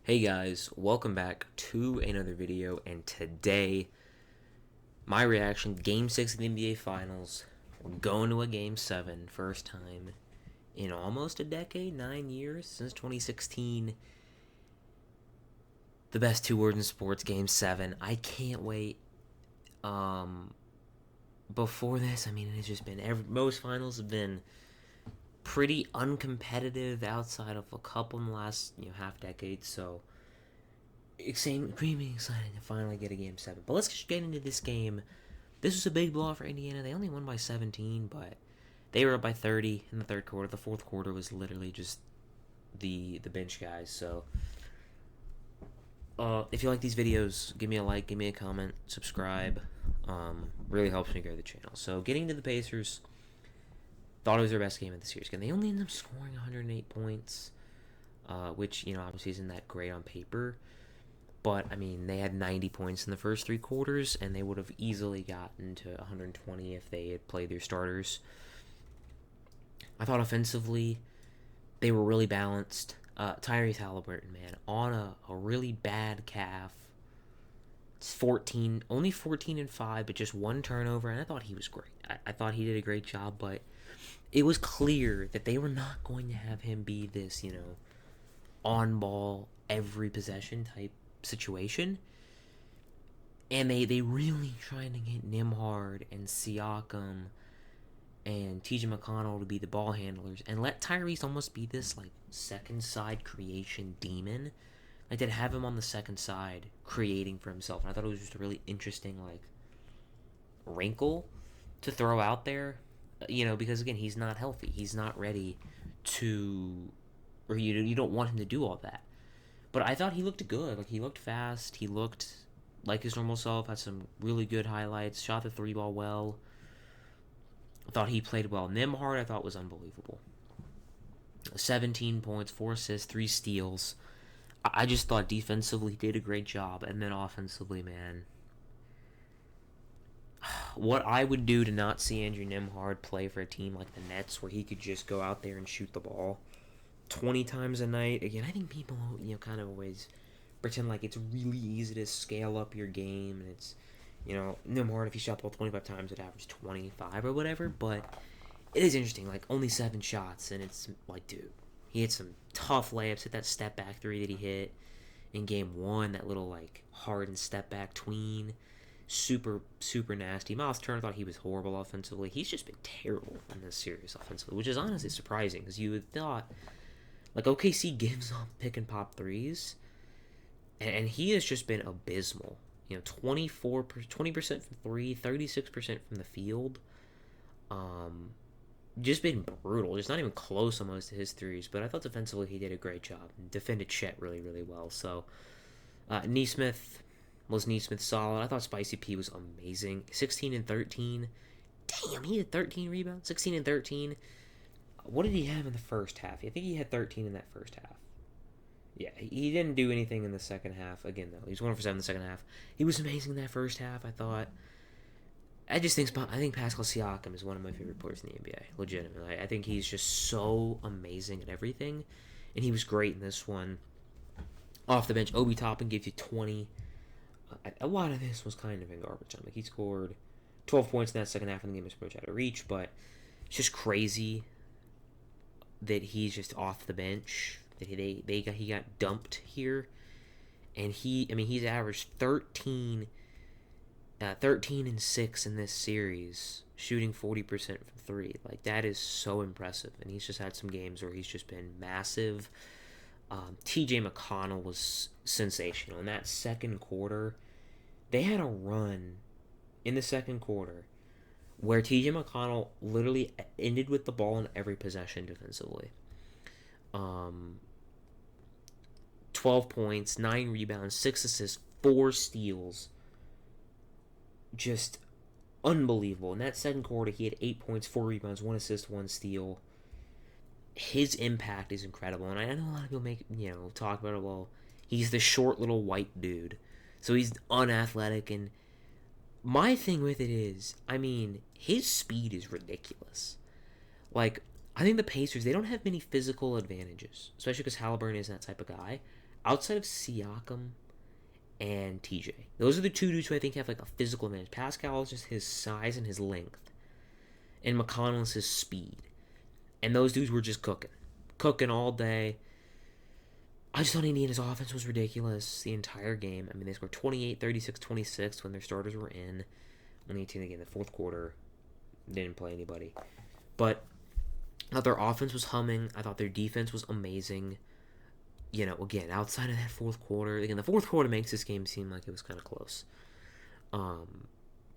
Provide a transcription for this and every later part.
Hey guys, welcome back to another video, and today, my reaction, Game 6 of the NBA Finals. We're going to a Game 7, first time in almost a decade, 9 years, since 2016. The best two words in sports, Game 7. I can't wait. Before this, it's just been, most finals have been pretty uncompetitive outside of a couple in the last, half decade, so extremely exciting to finally get a Game 7. But let's just get into this game. This was a big blowout for Indiana. They only won by 17, but they were up by 30 in the third quarter. The fourth quarter was literally just the bench guys. So, if you like these videos, give me a like, give me a comment, subscribe. Really helps me grow the channel. So, getting to the Pacers, thought it was their best game of the series. Again, they only ended up scoring 108 points, which, obviously isn't that great on paper. But, they had 90 points in the first three quarters, and they would have easily gotten to 120 if they had played their starters. I thought offensively, they were really balanced. Tyrese Halliburton, man, on a really bad calf. It's only 14 and 5, but just one turnover, and I thought he was great. I thought he did a great job, but it was clear that they were not going to have him be this, on ball, every possession type situation. And they really trying to get Nembhard and Siakam and TJ McConnell to be the ball handlers and let Tyrese almost be this like second side creation demon. Like they'd have him on the second side creating for himself. And I thought it was just a really interesting like wrinkle to throw out there. Because again, he's not healthy. He's not ready to, or you don't want him to do all that. But I thought he looked good. Like, he looked fast. He looked like his normal self. Had some really good highlights. Shot the three ball well. I thought he played well. Nembhard, I thought, was unbelievable. 17 points, 4 assists, 3 steals. I just thought defensively he did a great job. And then offensively, man, what I would do to not see Andrew Nembhard play for a team like the Nets where he could just go out there and shoot the ball 20 times a night. Again, I think people, kind of always pretend like it's really easy to scale up your game, and it's, Nembhard, if he shot the ball 25 times, it averaged 25 or whatever, but it is interesting, like, only 7 shots, and it's like, dude, he hit some tough layups, hit that step back 3 that he hit in game 1, that little, like, Harden step back tween, super, super nasty. Miles Turner thought he was horrible offensively. He's just been terrible in this series offensively, which is honestly surprising, because you would thought, like, OKC gives up pick and pop threes, and he has just been abysmal. 20% from 3, 36% from the field. Just been brutal. Just not even close on most of his threes. But I thought defensively he did a great job. Defended Chet really, really well. So, Nesmith was solid. I thought Spicy P was amazing. 16 and 13. Damn, he had 13 rebounds. 16 and 13. What did he have in the first half? I think he had 13 in that first half. Yeah, he didn't do anything in the second half. Again, though, he was 1 for 7 in the second half. He was amazing in that first half, I thought. I think Pascal Siakam is one of my favorite players in the NBA. Legitimately, I think he's just so amazing at everything, and he was great in this one. Off the bench, Obi Toppin gives you 20. A lot of this was kind of in garbage time. Like, he scored 12 points in that second half, and the game was pretty out of reach. But it's just crazy that he's just off the bench. That he got dumped here, and he's averaged 13 and 6 in this series, shooting 40% from 3. Like, that is so impressive, and he's just had some games where he's just been massive. TJ McConnell was sensational in that second quarter. They had a run in the second quarter where TJ McConnell literally ended with the ball in every possession defensively. 12 points, 9 rebounds, 6 assists, 4 steals. Just unbelievable. In that second quarter, he had 8 points, 4 rebounds, 1 assist, 1 steal. His impact is incredible. And I know a lot of people talk about it, well, he's the short little white dude. So he's unathletic. And my thing with it is, his speed is ridiculous. Like, I think the Pacers, they don't have many physical advantages, especially because Halliburton isn't that type of guy. outside of Siakam and TJ. Those are the two dudes who I think have like a physical advantage. Pascal is just his size and his length, and McConnell is his speed. And those dudes were just cooking all day. I just thought Indiana's offense was ridiculous the entire game. I mean, they scored 28, 36, 26 when their starters were in. Only 18 again in the fourth quarter. They didn't play anybody. But I thought their offense was humming. I thought their defense was amazing. You know, again, outside of that fourth quarter, again, the fourth quarter makes this game seem like it was kind of close.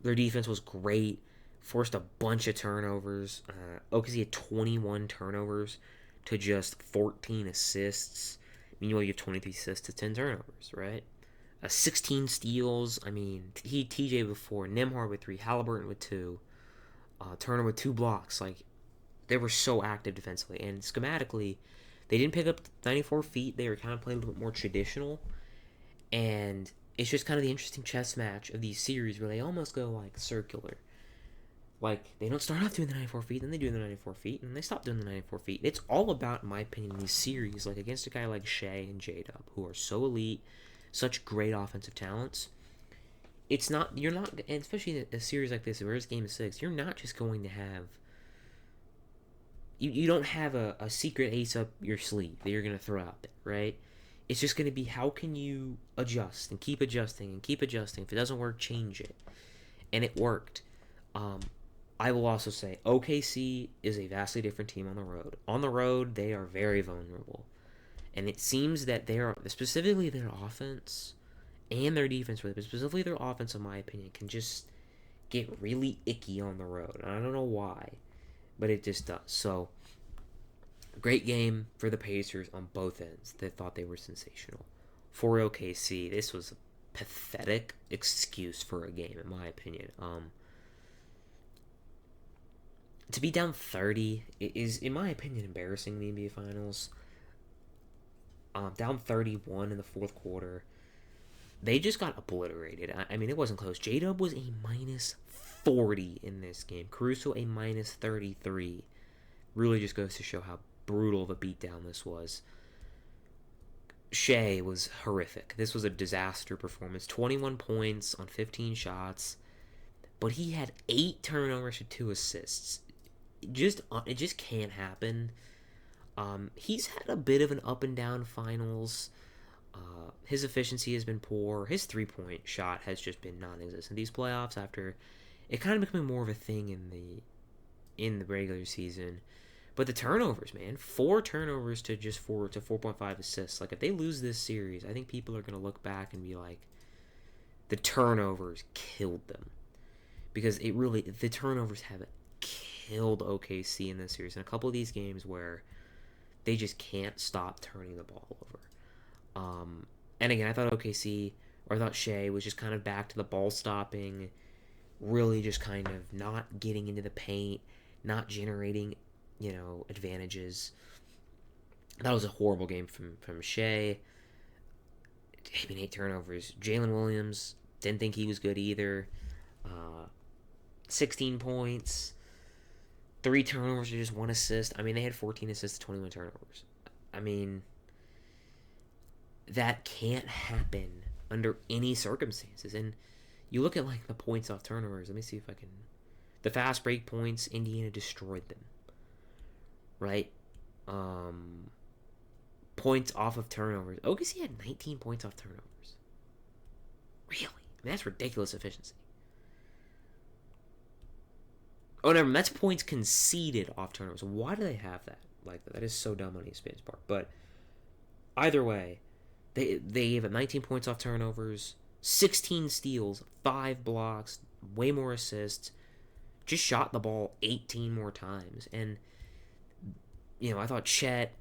Their defense was great. Forced a bunch of turnovers. OKC had 21 turnovers to just 14 assists. Meanwhile, you have 23 assists to 10 turnovers, right? 16 steals. I mean, TJ with 4, Nembhard with 3, Halliburton with 2, Turner with 2 blocks. Like, they were so active defensively. And schematically, they didn't pick up 94 feet. They were kind of playing a little bit more traditional. And it's just kind of the interesting chess match of these series where they almost go, like, circular. Like, they don't start off doing the 94 feet, then they do the 94 feet, and they stop doing the 94 feet. It's all about, in my opinion, these series, like against a guy like Shea and J-Dub, who are so elite, such great offensive talents. It's not, you're not, and especially in a series like this, where it's game 6, you're not just going to have, you don't have a secret ace up your sleeve that you're going to throw out there, right? It's just going to be, how can you adjust and keep adjusting and keep adjusting? If it doesn't work, change it. And it worked. I will also say OKC is a vastly different team on the road. On the road, they are very vulnerable. And it seems that specifically their offense and their defense, but specifically their offense, in my opinion, can just get really icky on the road. And I don't know why, but it just does. So, great game for the Pacers on both ends. They thought they were sensational. For OKC, this was a pathetic excuse for a game, in my opinion. To be down 30 is, in my opinion, embarrassing in the NBA Finals. Down 31 in the fourth quarter. They just got obliterated. I mean, it wasn't close. J-Dub was a minus 40 in this game. Caruso a minus 33. Really just goes to show how brutal of a beatdown this was. Shea was horrific. This was a disaster performance. 21 points on 15 shots. But he had 8 turnovers and 2 assists. It just can't happen. He's had a bit of an up and down finals. His efficiency has been poor. His 3-point shot has just been non-existent these playoffs after it kind of becoming more of a thing in the regular season. But the turnovers, man, 4 turnovers to just 4.5 assists. Like, if they lose this series, I think people are going to look back and be like, the turnovers killed them. Because the turnovers have killed OKC in this series. In a couple of these games where they just can't stop turning the ball over. And again, I thought Shea was just kind of back to the ball stopping, really just kind of not getting into the paint, not generating, advantages. That was a horrible game from Shea. 8 turnovers. Jalen Williams, didn't think he was good either. 16 points. 3 turnovers to just 1 assist. I mean, they had 14 assists to 21 turnovers. I mean, that can't happen under any circumstances. And you look at, like, the points off turnovers. Let me see if I can... The fast break points, Indiana destroyed them. Right? Points off of turnovers. OKC had 19 points off turnovers. Really? I mean, that's ridiculous efficiency. Oh, never mind. That's points conceded off turnovers. Why do they have that? Like, that is so dumb on ESPN's part. But either way, they gave up 19 points off turnovers, 16 steals, 5 blocks, way more assists, just shot the ball 18 more times. And, I thought Chet,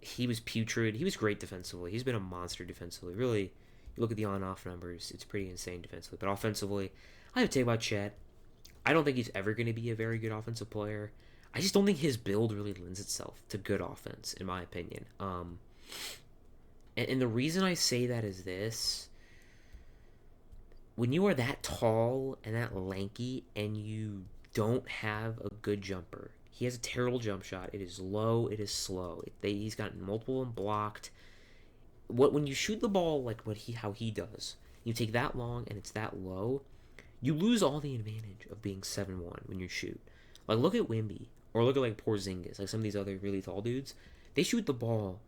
he was putrid. He was great defensively. He's been a monster defensively. Really, you look at the on-off numbers, it's pretty insane defensively. But offensively, I have to tell you about Chet. I don't think he's ever going to be a very good offensive player. I just don't think his build really lends itself to good offense, in my opinion. And the reason I say that is this. When you are that tall and that lanky and you don't have a good jumper, he has a terrible jump shot. It is low. It is slow. He's gotten multiple of them blocked. when you shoot the ball like how he does, you take that long and it's that low, you lose all the advantage of being 7-1 when you shoot. Like look at Wimby or look at like Porzingis, like some of these other really tall dudes. They shoot the ball,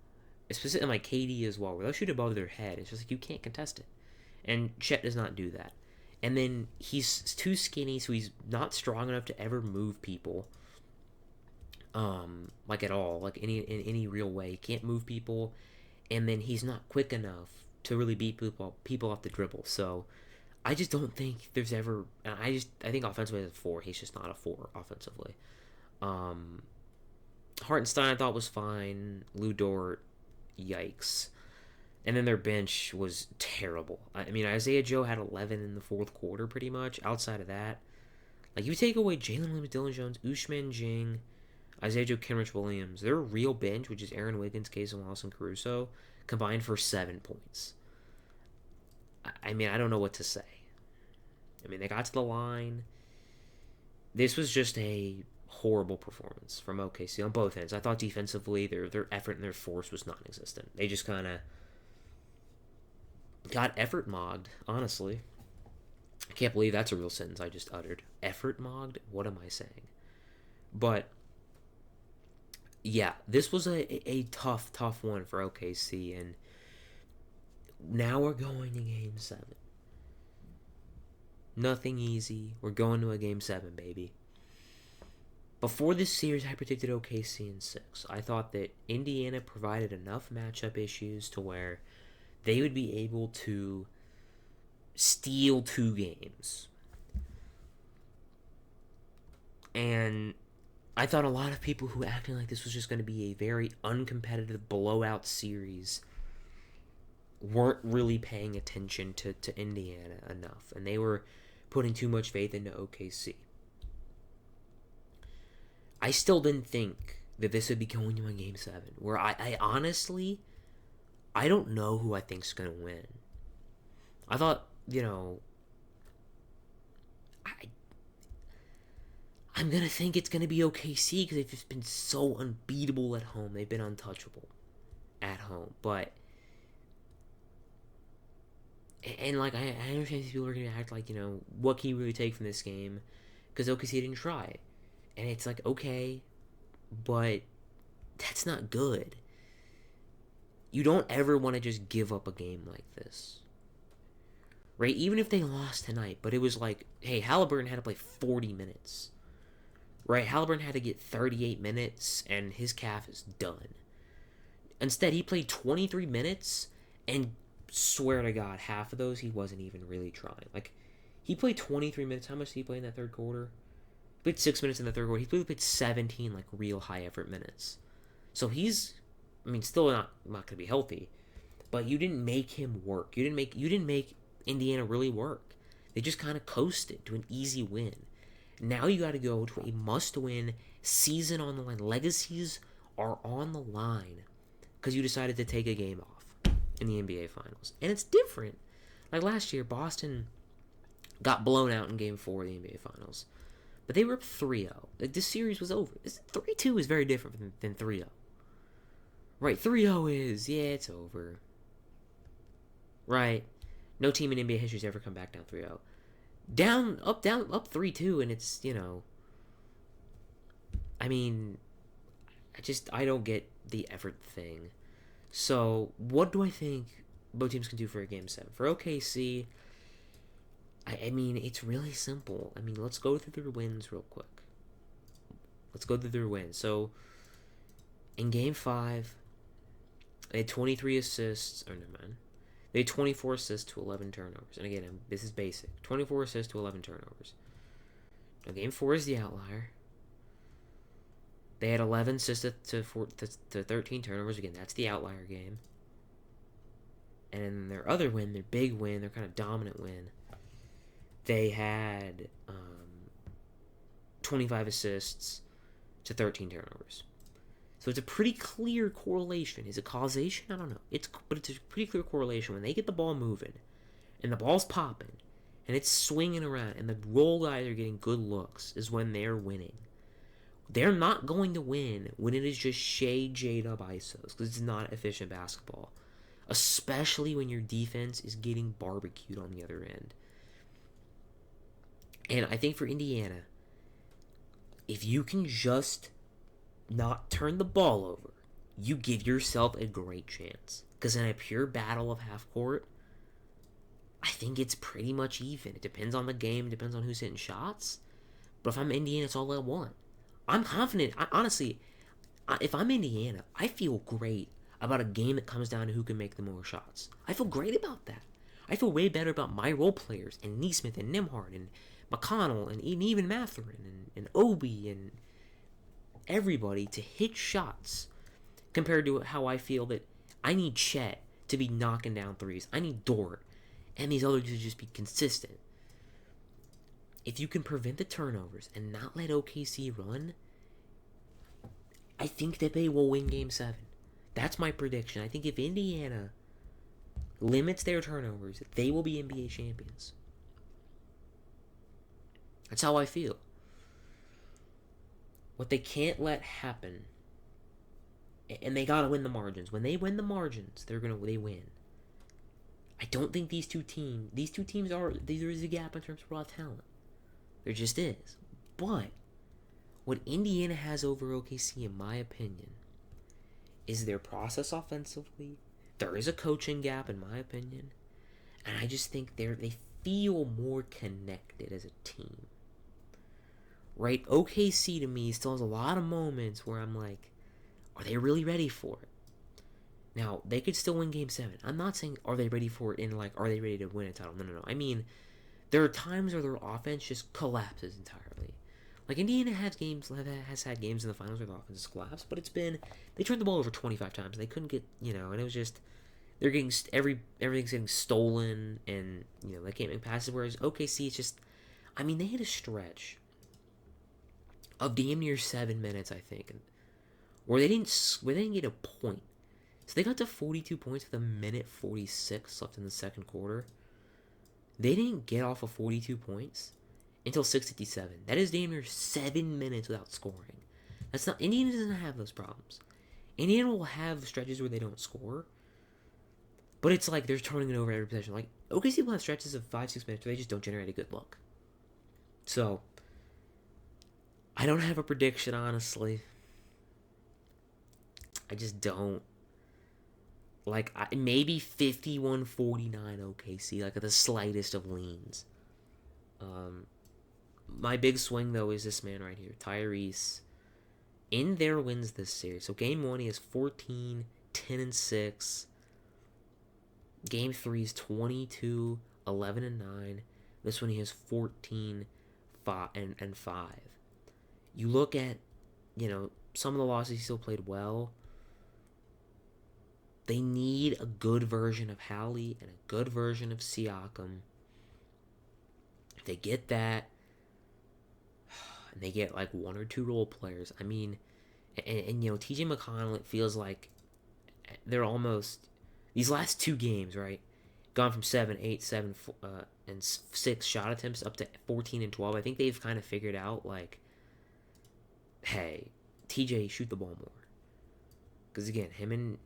especially in like KD as well, where they'll shoot above their head. It's just like you can't contest it, and Chet does not do that. And then he's too skinny, so he's not strong enough to ever move people. Like at all, like in any real way, he can't move people, and then he's not quick enough to really beat people off the dribble. So I just don't think there's ever. I think offensively as a 4, he's just not a 4 offensively. Hartenstein I thought was fine. Lou Dort, yikes. And then their bench was terrible. I mean, Isaiah Joe had 11 in the fourth quarter pretty much. Outside of that, like you take away Jalen Williams, Dylan Jones, Ousmane Jing, Isaiah Joe, Kenrich Williams, their real bench, which is Aaron Wiggins, Casey Wallace, and Caruso, combined for 7 points. I mean, I don't know what to say. I mean, they got to the line. This was just a horrible performance from OKC on both ends. I thought defensively, their effort and their force was non-existent. They just kind of got effort mogged, honestly. I can't believe that's a real sentence I just uttered. Effort mogged? What am I saying? But yeah, this was a tough one for OKC, and now we're going to Game 7. Nothing easy. We're going to a Game 7, baby. Before this series, I predicted OKC in 6. I thought that Indiana provided enough matchup issues to where they would be able to steal 2 games. And I thought a lot of people who acted like this was just going to be a very uncompetitive blowout series weren't really paying attention to Indiana enough. And they were putting too much faith into OKC. I still didn't think that this would be going to a Game 7. Where I honestly, I don't know who I think's going to win. I thought, I'm going to think it's going to be OKC because they've just been so unbeatable at home. They've been untouchable at home. But, and like, I understand these people are going to act like, what can you really take from this game? Because OKC didn't try. And it's like, okay, but that's not good. You don't ever want to just give up a game like this. Right? Even if they lost tonight, but it was like, hey, Halliburton had to play 40 minutes. Right? Halliburton had to get 38 minutes, and his calf is done. Instead, he played 23 minutes, and swear to God, half of those he wasn't even really trying. Like, he played 23 minutes. How much did he play in that third quarter? He played 6 minutes in the third quarter. He played 17, like, real high-effort minutes. So he's, still not going to be healthy, but you didn't make him work. You didn't make Indiana really work. They just kind of coasted to an easy win. Now you got to go to a must-win, season on the line. Legacies are on the line because you decided to take a game off in the NBA Finals. And it's different. Like last year, Boston got blown out in Game 4 of the NBA Finals. But they were up 3-0. Like, this series was over. 3-2 is very different than 3-0. Right, 3-0 is, yeah, it's over. Right. No team in NBA history has ever come back down 3-0. Up 3-2, and it's, I don't get the effort thing. So, what do I think both teams can do for a Game 7? For OKC, it's really simple. Let's go through their wins real quick. So, in Game 5, they had 23 assists. Or never mind. They had 24 assists to 11 turnovers. And again, this is basic. 24 assists to 11 turnovers. Now, Game 4 is the outlier. They had 11 assists to 13 turnovers. Again, that's the outlier game. And in their other win, their big win, their kind of dominant win, they had 25 assists to 13 turnovers. So it's a pretty clear correlation. Is it causation? I don't know. But it's a pretty clear correlation. When they get the ball moving, and the ball's popping, and it's swinging around, and the role guys are getting good looks, is when they're winning. They're not going to win when it is just Shea J-Dub ISOs, because it's not efficient basketball. especially when your defense is getting barbecued on the other end. And I think for Indiana, if you can just not turn the ball over, you give yourself a great chance. Because in a pure battle of half court, I think it's pretty much even. It depends on the game, it depends on who's hitting shots. But if I'm Indiana, it's all I want. I'm confident. Honestly, if I'm Indiana, I feel great about a game that comes down to who can make the more shots. I feel great about that. I feel way better about my role players and Neesmith and Nimhard and McConnell and even Mathurin and Obi and everybody to hit shots compared to how I feel that I need Chet to be knocking down threes. I need Dort and these others to just be consistent. If you can prevent the turnovers and not let OKC run, I think that they will win Game 7. That's my prediction. I think if Indiana limits their turnovers, they will be NBA champions. That's how I feel. What they can't let happen, and they gotta win the margins. When they win the margins, they win. I don't think these two teams there is a gap in terms of raw talent. There just is. But what Indiana has over OKC, in my opinion, is their process offensively. There is a coaching gap, in my opinion. And I just think they feel more connected as a team. Right? OKC to me still has a lot of moments where I'm like, are they really ready for it? Now, they could still win Game 7. I'm not saying are they ready for it in like, are they ready to win a title? No. I mean, there are times where their offense just collapses entirely. Like Indiana has had games in the finals where the offense has collapsed, but they turned the ball over 25 times and they couldn't get, and it was just they're getting everything's getting stolen and they can't make passes. Whereas OKC, it's just, I mean, they had a stretch of damn near 7 minutes, I think, where they didn't get a point. So they got to 42 points with a minute 46 left in the second quarter. They didn't get off of 42 points until 6:57. That is damn near 7 minutes without scoring. That's not Indiana doesn't have those problems. Indiana will have stretches where they don't score, but it's like they're turning it over every possession. Like OKC will have stretches of 5-6 minutes where they just don't generate a good look. So I don't have a prediction, honestly. I just don't. Like, maybe 51-49 OKC, like at the slightest of leans. My big swing, though, is this man right here, Tyrese. In their wins this series. So, Game 1, he has 14, 10, and 6. Game 3 is 22, 11, and 9. This one, he has 14, 5, and 5. You look at, some of the losses, he still played well. They need a good version of Hallie and a good version of Siakam. If they get that, and they get like one or two role players, I mean, and TJ McConnell, it feels like they're almost, these last two games, right? Gone from 7, 8, 7, and 6 shot attempts up to 14 and 12. I think they've kind of figured out, like, hey, TJ, shoot the ball more. Because again, him and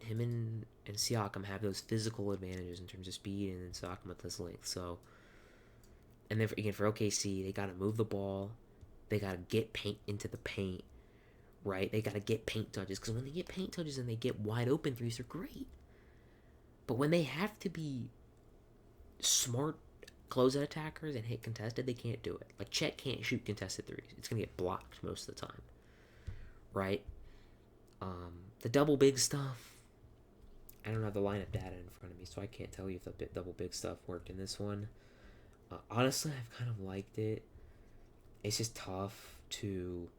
Siakam have those physical advantages in terms of speed, and then Siakam with his length. So, and then for OKC, they got to move the ball, they got to get paint into the paint, right? They got to get paint touches, because when they get paint touches and they get wide open threes, they're great. But when they have to be smart closeout attackers and hit contested, they can't do it. Like Chet can't shoot contested threes; it's gonna get blocked most of the time, right? The double big stuff, I don't have the lineup data in front of me, so I can't tell you if the double big stuff worked in this one. Honestly, I've kind of liked it. It's just tough to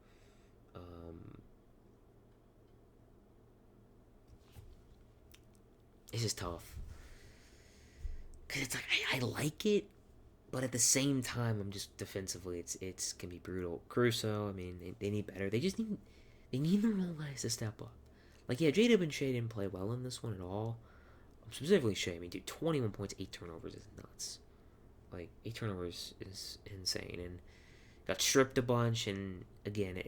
it's just tough because it's like I like it, but at the same time, I'm just defensively, it's can be brutal. Caruso, I mean, they need better. They need their role guys to step up. Like, yeah, J-Dub and Shea didn't play well in this one at all. Specifically Shea. I mean, dude, 21 points, 8 turnovers is nuts. Like, 8 turnovers is insane. And got stripped a bunch, and again,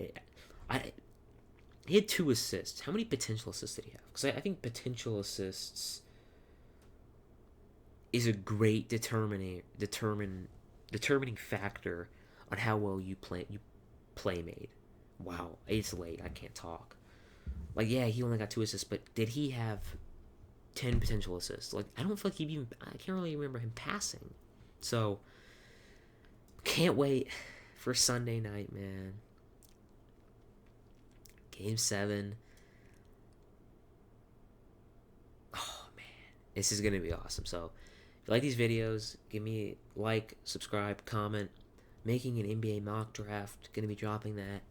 he had 2 assists. How many potential assists did he have? Because I think potential assists is a great determining factor on how well you play made. Wow, it's late. I can't talk. Like, yeah, he only got 2 assists, but did he have 10 potential assists? Like, I don't feel like I can't really remember him passing. So, can't wait for Sunday night, man. Game 7. Oh, man. This is going to be awesome. So, if you like these videos, give me a like, subscribe, comment. Making an NBA mock draft. Going to be dropping that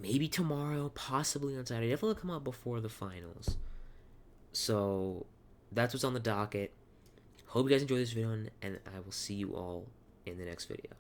maybe tomorrow, possibly on Saturday. Definitely come out before the finals. So, that's what's on the docket. Hope you guys enjoy this video, and I will see you all in the next video.